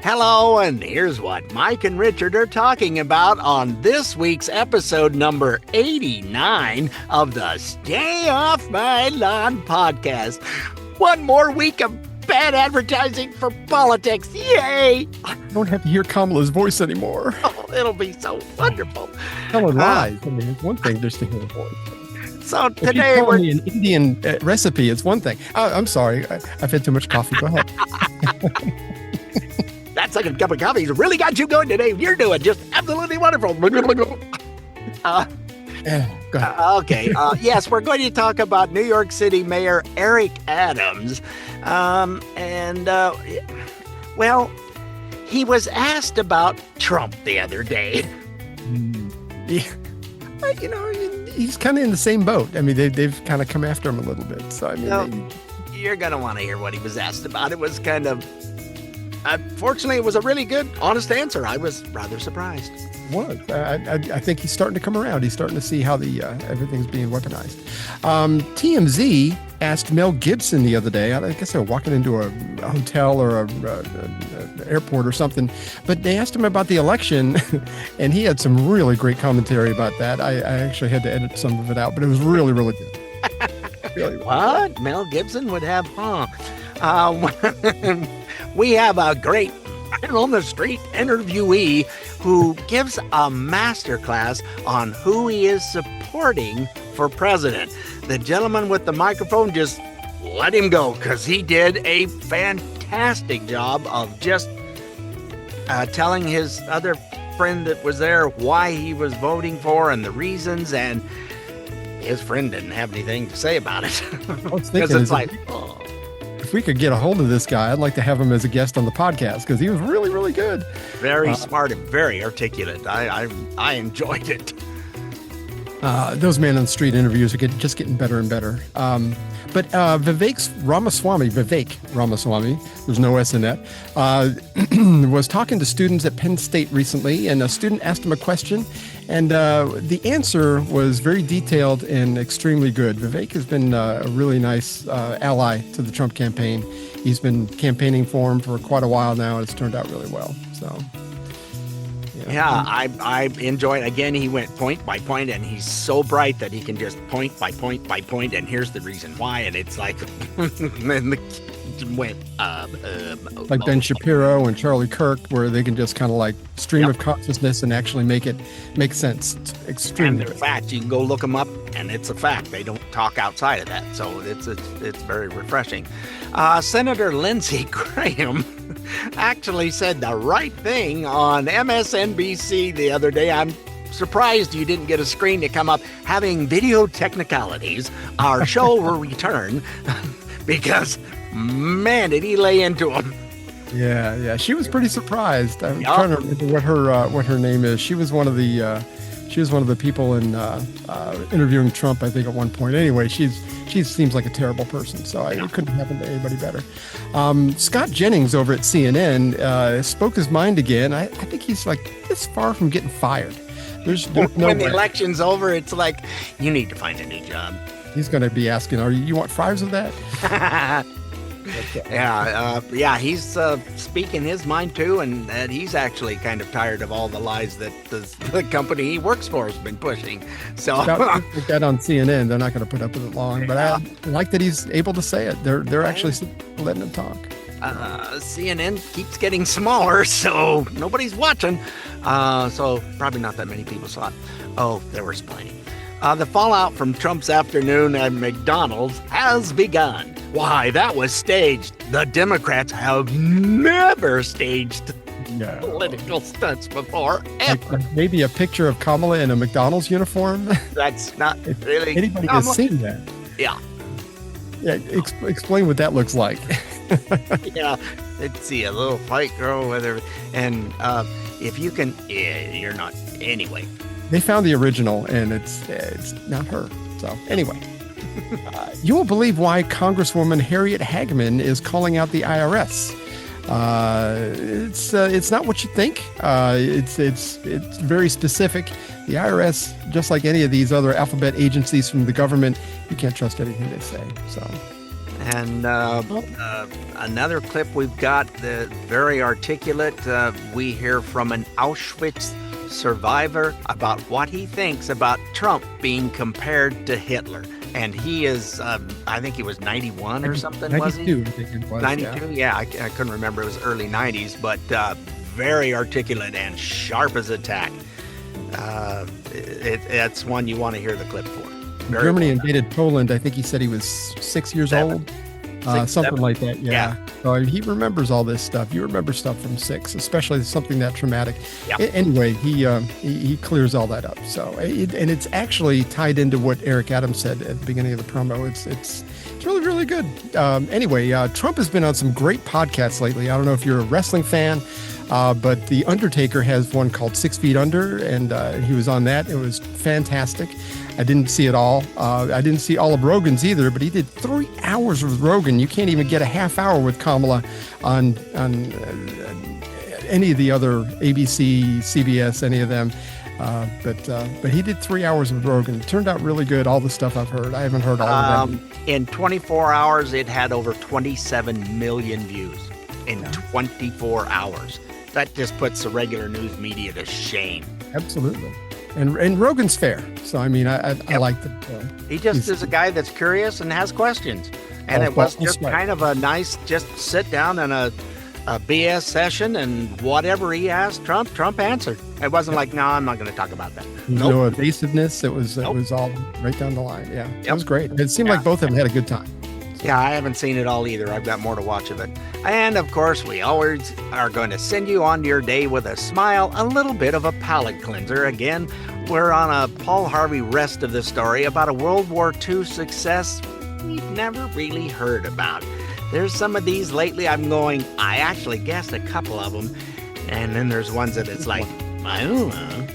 Hello, and here's what Mike and Richard are talking about on this week's episode number 89 of the Stay Off My Lawn podcast. One more week of bad advertising for politics. Yay! I don't have to hear Kamala's voice anymore. Oh, it'll be so wonderful. Telling lies. I mean, it's one thing just to hear the voice. So If you today tell we're... me an Indian recipe, it's one thing. I'm sorry. I've had too much coffee. Go ahead. That second cup of coffee has really got you going today. You're doing just absolutely wonderful. Go ahead. Okay. Yes, we're going to talk about New York City Mayor Eric Adams. Well, he was asked about Trump the other day. Yeah. You know, he's kind of in the same boat. I mean, they've kind of come after him a little bit. So, I mean, You're going to want to hear what he was asked about. It was kind of... fortunately, it was a really good, honest answer. I was rather surprised. I think he's starting to come around. He's starting to see how everything's being weaponized. TMZ asked Mel Gibson the other day. I guess they were walking into a hotel or an airport or something, but they asked him about the election, and he had some really great commentary about that. I actually had to edit some of it out, but it was really, really good. What? Mel Gibson would have, we have a great on the street interviewee who gives a masterclass on who he is supporting for president. The gentleman with the microphone, just let him go, because he did a fantastic job of just telling his other friend that was there why he was voting for and the reasons, and his friend didn't have anything to say about it. Because it's like, if we could get a hold of this guy, I'd like to have him as a guest on the podcast, because he was really, really good. Very smart and very articulate. I enjoyed it. Those man on the street interviews are just getting better and better. But Vivek Ramaswamy, there's no S in that, was talking to students at Penn State recently, and a student asked him a question, and the answer was very detailed and extremely good. Vivek has been a really nice ally to the Trump campaign. He's been campaigning for him for quite a while now, and it's turned out really well. So. Yeah, I enjoyed it. Again, he went point by point, and he's so bright that he can just point by point by point, and here's the reason why, and it's like, and the kid went, like Ben Shapiro and Charlie Kirk, where they can just kind of like stream of consciousness and actually make it make sense. It's extremely. And they're facts. You can go look them up, and it's a fact. They don't talk outside of that, so it's very refreshing. Senator Lindsey Graham actually said the right thing on MSNBC the other day. I'm surprised you didn't get a screen to come up. Having video technicalities, our show will return, because, man, did he lay into him. Yeah. She was pretty surprised. I'm trying to remember what her name is. She was one of the people in interviewing Trump, I think, at one point. Anyway, she seems like a terrible person, so it couldn't happen to anybody better. Scott Jennings over at CNN spoke his mind again. I think he's like this far from getting fired. There's no when the way. election's over, it's like, you need to find a new job. He's going to be asking, you want fries with that? He's speaking his mind too, and he's actually kind of tired of all the lies that the company he works for has been pushing. So put that on CNN. They're not going to put up with it long, but I like that he's able to say it. They're actually letting him talk. CNN keeps getting smaller, so nobody's watching. So probably not that many people saw it. Oh, there was plenty. The fallout from Trump's afternoon at McDonald's has begun. Why, that was staged. The Democrats have never staged political stunts before, ever. Like maybe a picture of Kamala in a McDonald's uniform. That's not really... Anybody has seen that. Yeah. Yeah, explain what that looks like. Yeah, let's see, a little white girl with her, and if you can... Yeah, you're not... Anyway. They found the original, and it's not her. So anyway, you won't believe why Congresswoman Harriet Hageman is calling out the IRS. It's not what you think. It's very specific. The IRS, just like any of these other alphabet agencies from the government, you can't trust anything they say. So And another clip we've got, very articulate. We hear from an Auschwitz survivor about what he thinks about Trump being compared to Hitler. And he is, I think he was 91 or something, 92, was he? I think it was. 92? Yeah, I couldn't remember. It was early 90s, but very articulate and sharp as a tack. It's one you want to hear the clip for. Germany invaded Poland. I think he said he was 6 years old. Something 7. like that, yeah. So he remembers all this stuff. You remember stuff from 6, especially something that traumatic. Yep. Anyway, he clears all that up. So and it's actually tied into what Eric Adams said at the beginning of the promo. It's really, really good. Anyway, Trump has been on some great podcasts lately. I don't know if you're a wrestling fan, but The Undertaker has one called 6 Feet Under, and he was on that. It was fantastic. I didn't see it all. I didn't see all of Rogan's either, but he did 3 hours with Rogan. You can't even get a half hour with Kamala on any of the other ABC, CBS, any of them. But he did 3 hours with Rogan. It turned out really good. All the stuff I've heard. I haven't heard all of them. In 24 hours, it had over 27 million views in 24 hours. That just puts the regular news media to shame. Absolutely. And Rogan's fair. So, I mean, I like the... he just is a guy that's curious and has questions. And it was just kind of a nice, just sit down and a BS session, and whatever he asked Trump answered. It wasn't like, no, I'm not going to talk about that. No evasiveness. It was all right down the line. Yeah, it was great. It seemed like both of them had a good time. So. Yeah, I haven't seen it all either. I've got more to watch of it. And of course, we always are going to send you on to your day with a smile, a little bit of a palate cleanser. Again, we're on a Paul Harvey rest of the story about a World War II success we've never really heard about. There's some of these lately I'm going, I actually guessed a couple of them. And then there's ones that it's like, I don't know.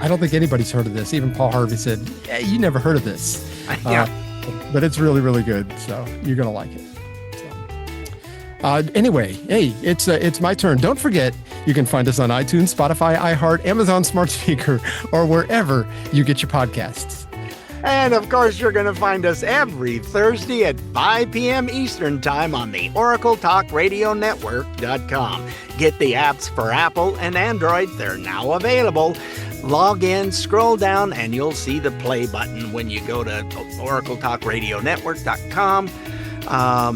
I don't think anybody's heard of this. Even Paul Harvey said, yeah, you never heard of this. Yeah. But it's really, really good. So you're going to like it. So. Anyway, hey, it's my turn. Don't forget, you can find us on iTunes, Spotify, iHeart, Amazon Smart Speaker, or wherever you get your podcasts. And of course, you're going to find us every Thursday at 5 p.m. Eastern Time on the OracleTalkRadioNetwork.com. Get the apps for Apple and Android. They're now available. Log in, scroll down, and you'll see the play button when you go to OracleTalkRadioNetwork.com.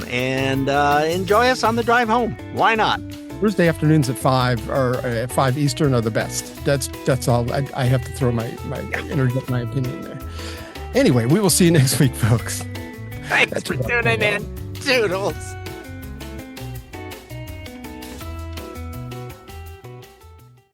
And enjoy us on the drive home. Why not? Thursday afternoons at 5 or at 5 Eastern are the best. That's all. I have to throw interject my opinion there. Anyway, we will see you next week, folks. Thanks for tuning in. Toodles.